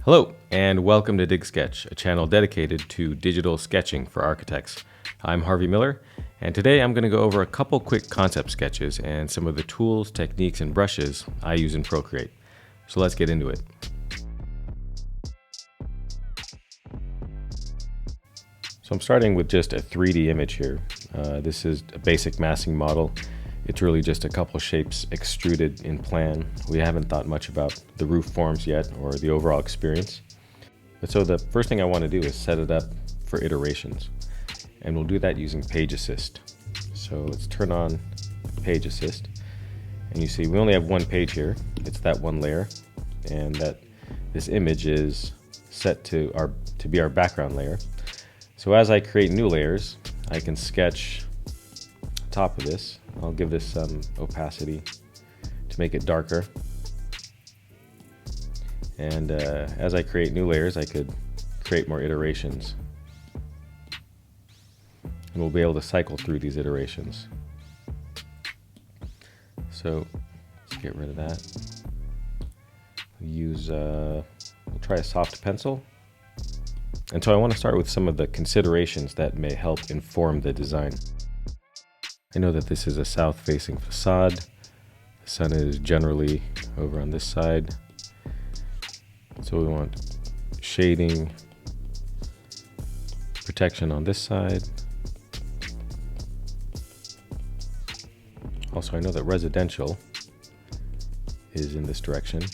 Hello, and welcome to Dig Sketch, a channel dedicated to digital sketching for architects. I'm Harvey Miller, and today I'm going to go over a couple quick concept sketches and some of the tools, techniques, and brushes I use in Procreate. So let's get into it. So I'm starting with just a 3D image here. This is a basic massing model. It's really just a couple shapes extruded in plan. We haven't thought much about the roof forms yet or the overall experience. But so the first thing I want to do is set it up for iterations. And we'll do that using Page Assist. So let's turn on Page Assist. And you see we only have one page here. It's that one layer. And that this image is set to be our background layer. So as I create new layers, I can sketch top of this. I'll give this some opacity to make it darker. And as I create new layers, I could create more iterations. And we'll be able to cycle through these iterations. So let's get rid of that. We'll try a soft pencil. And so I want to start with some of the considerations that may help inform the design. I know that this is a south-facing facade. The sun is generally over on this side. So we want shading, protection on this side. Also, I know that residential is in this direction.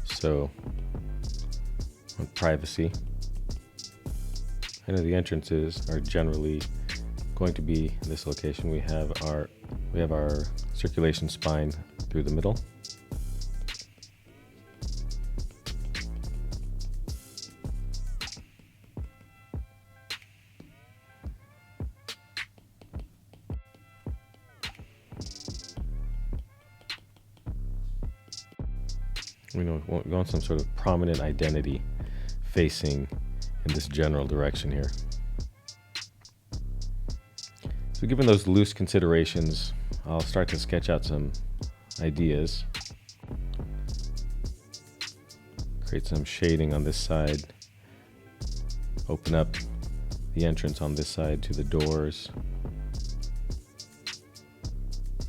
So, on privacy. I know the entrances are generally going to be in this location. We have our circulation spine through the middle. We want some sort of prominent identity facing in this general direction here. So given those loose considerations, I'll start to sketch out some ideas. Create some shading on this side. Open up the entrance on this side to the doors.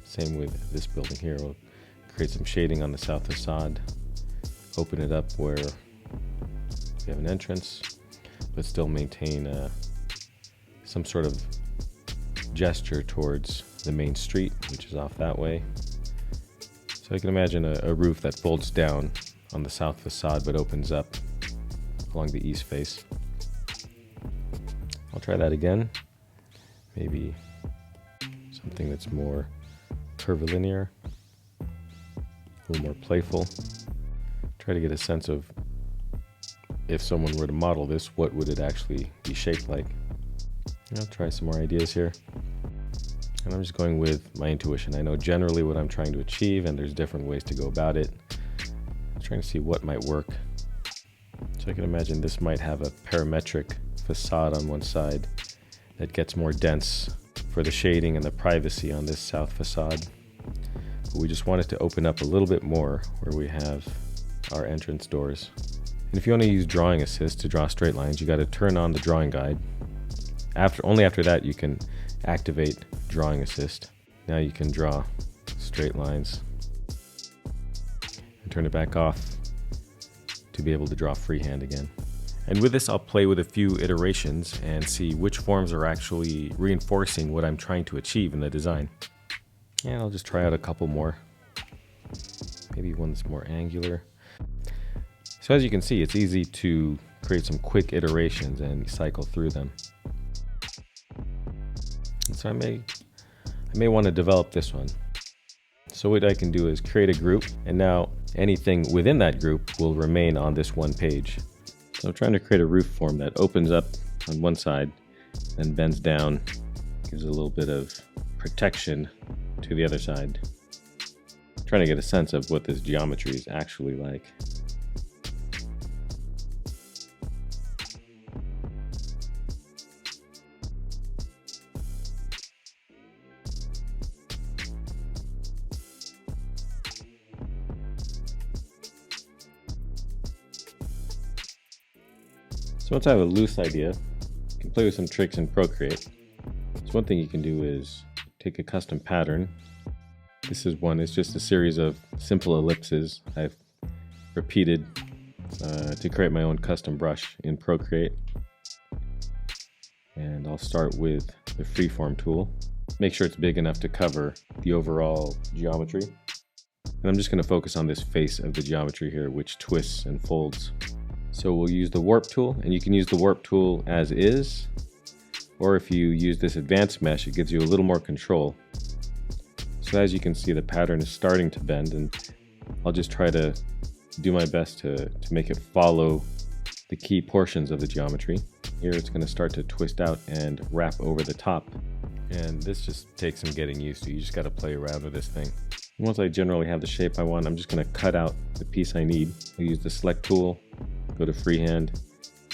Same with this building here. We'll create some shading on the south facade. Open it up where we have an entrance, but still maintain some sort of gesture towards the main street, which is off that way. So I can imagine a roof that folds down on the south facade but opens up along the east face. I'll try that again. Maybe something that's more curvilinear, a little more playful. Try to get a sense of, if someone were to model this, what would it actually be shaped like? I'll try some more ideas here. And I'm just going with my intuition. I know generally what I'm trying to achieve, and there's different ways to go about it. I'm trying to see what might work. So I can imagine this might have a parametric facade on one side that gets more dense for the shading and the privacy on this south facade. But we just want it to open up a little bit more where we have our entrance doors. And if you want to use Drawing Assist to draw straight lines, you got to turn on the drawing guide. Only after that you can activate Drawing Assist. Now you can draw straight lines and turn it back off to be able to draw freehand again. And with this, I'll play with a few iterations and see which forms are actually reinforcing what I'm trying to achieve in the design. And I'll just try out a couple more. Maybe one that's more angular. So as you can see, it's easy to create some quick iterations and cycle through them. And so I may want to develop this one. So what I can do is create a group, and now anything within that group will remain on this one page. So I'm trying to create a roof form that opens up on one side, then bends down, gives a little bit of protection to the other side. I'm trying to get a sense of what this geometry is actually like. So once I have a loose idea, you can play with some tricks in Procreate. So one thing you can do is take a custom pattern. This is one, it's just a series of simple ellipses I've repeated to create my own custom brush in Procreate. And I'll start with the freeform tool. Make sure it's big enough to cover the overall geometry. And I'm just going to focus on this face of the geometry here, which twists and folds. So we'll use the warp tool, and you can use the warp tool as is, or if you use this advanced mesh, it gives you a little more control. So as you can see, the pattern is starting to bend, and I'll just try to do my best to make it follow the key portions of the geometry. Here it's going to start to twist out and wrap over the top. And this just takes some getting used to. You just got to play around with this thing. Once I generally have the shape I want, I'm just going to cut out the piece I need. I'll use the select tool, go to freehand,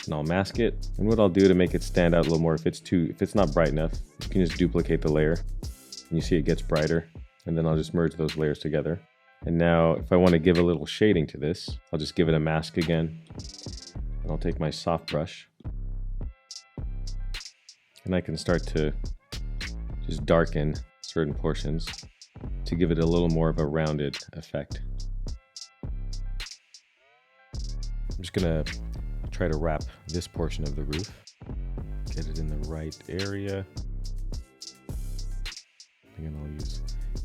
and I'll mask it. And what I'll do to make it stand out a little more, if it's not bright enough, you can just duplicate the layer. And you see it gets brighter. And then I'll just merge those layers together. And now if I want to give a little shading to this, I'll just give it a mask again. And I'll take my soft brush. And I can start to just darken certain portions to give it a little more of a rounded effect. I'm just gonna try to wrap this portion of the roof, get it in the right area. Again,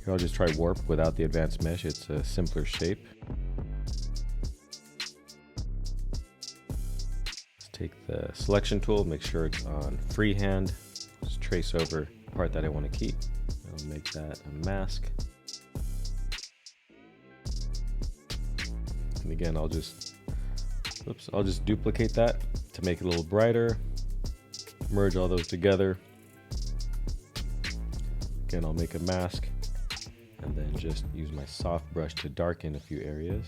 I'll just try warp without the advanced mesh. It's a simpler shape. Let's take the selection tool, make sure it's on freehand. Just trace over the part that I want to keep. I'll make that a mask. And again, I'll just duplicate that to make it a little brighter. Merge all those together. Again, I'll make a mask and then just use my soft brush to darken a few areas.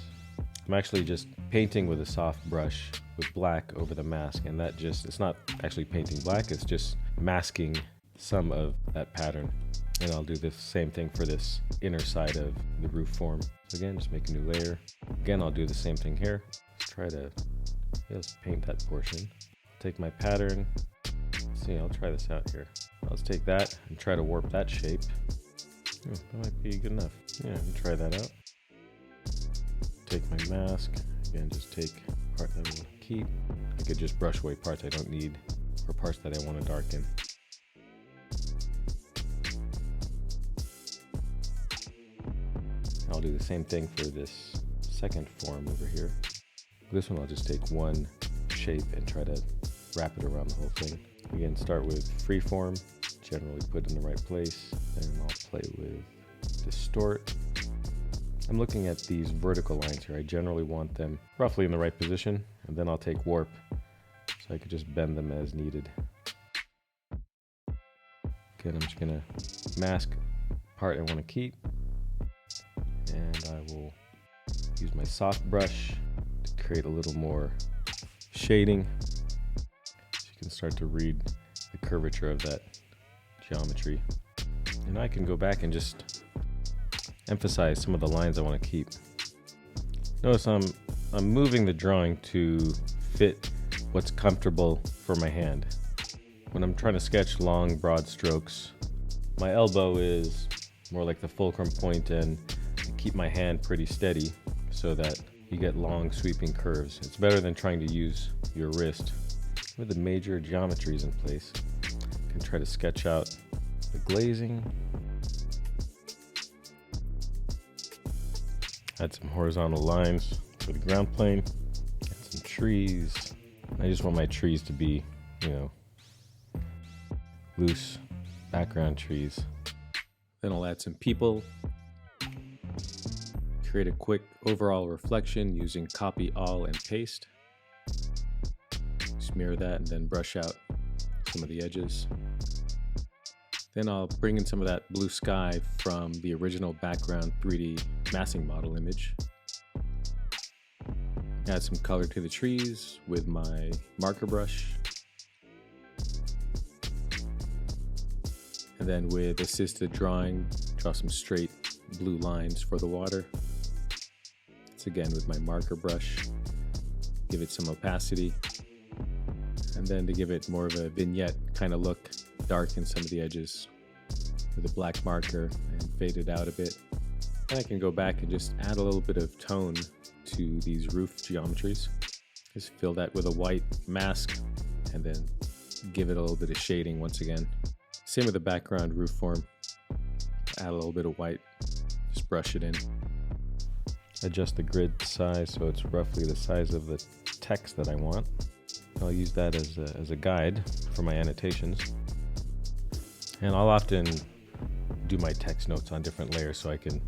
I'm actually just painting with a soft brush with black over the mask, and it's not actually painting black, it's just masking some of that pattern. And I'll do the same thing for this inner side of the roof form. So again, just make a new layer. Again, I'll do the same thing here. Let's try to just paint that portion. Take my pattern. See, I'll try this out here. Let's take that and try to warp that shape. Oh, that might be good enough. Yeah, let me try that out. Take my mask. Again, just take part that I want to keep. I could just brush away parts I don't need or parts that I want to darken. I'll do the same thing for this second form over here. This one I'll just take one shape and try to wrap it around the whole thing. Again, start with freeform, generally put in the right place, and I'll play with distort. I'm looking at these vertical lines here. I generally want them roughly in the right position, and then I'll take warp so I could just bend them as needed. Again, I'm just gonna mask part I want to keep, and I will use my soft brush to create a little more shading. So you can start to read the curvature of that geometry. And I can go back and just emphasize some of the lines I want to keep. Notice I'm moving the drawing to fit what's comfortable for my hand. When I'm trying to sketch long, broad strokes, my elbow is more like the fulcrum point, and I keep my hand pretty steady so that you get long, sweeping curves. It's better than trying to use your wrist. With the major geometries in place, you can try to sketch out the glazing. Add some horizontal lines for the ground plane. Add some trees. I just want my trees to be, loose background trees. Then I'll add some people. Create a quick overall reflection using copy all and paste. Smear that and then brush out some of the edges. Then I'll bring in some of that blue sky from the original background 3D massing model image. Add some color to the trees with my marker brush. And then with assisted drawing, draw some straight blue lines for the water. It's again with my marker brush. Give it some opacity. And then to give it more of a vignette kind of look, darken some of the edges with a black marker and fade it out a bit. And I can go back and just add a little bit of tone to these roof geometries. Just fill that with a white mask and then give it a little bit of shading once again. Same with the background roof form. Add a little bit of white, just brush it in. Adjust the grid size so it's roughly the size of the text that I want. I'll use that as a guide for my annotations. And I'll often do my text notes on different layers so I can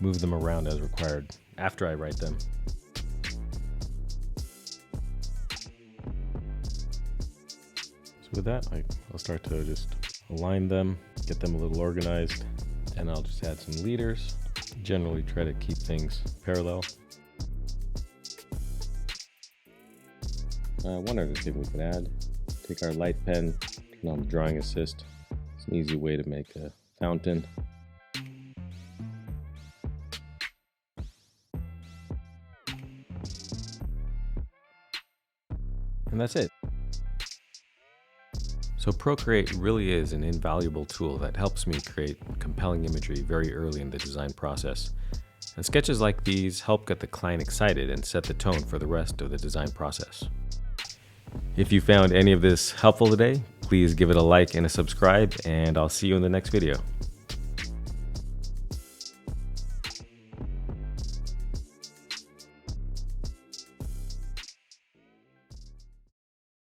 move them around as required after I write them. So with that, I'll start to just align them, get them a little organized, and I'll just add some leaders. Generally try to keep things parallel. One other thing we can add, take our light pen, turn on the drawing assist. It's an easy way to make a fountain. And that's it. So Procreate really is an invaluable tool that helps me create compelling imagery very early in the design process. And sketches like these help get the client excited and set the tone for the rest of the design process. If you found any of this helpful today, please give it a like and a subscribe, and I'll see you in the next video.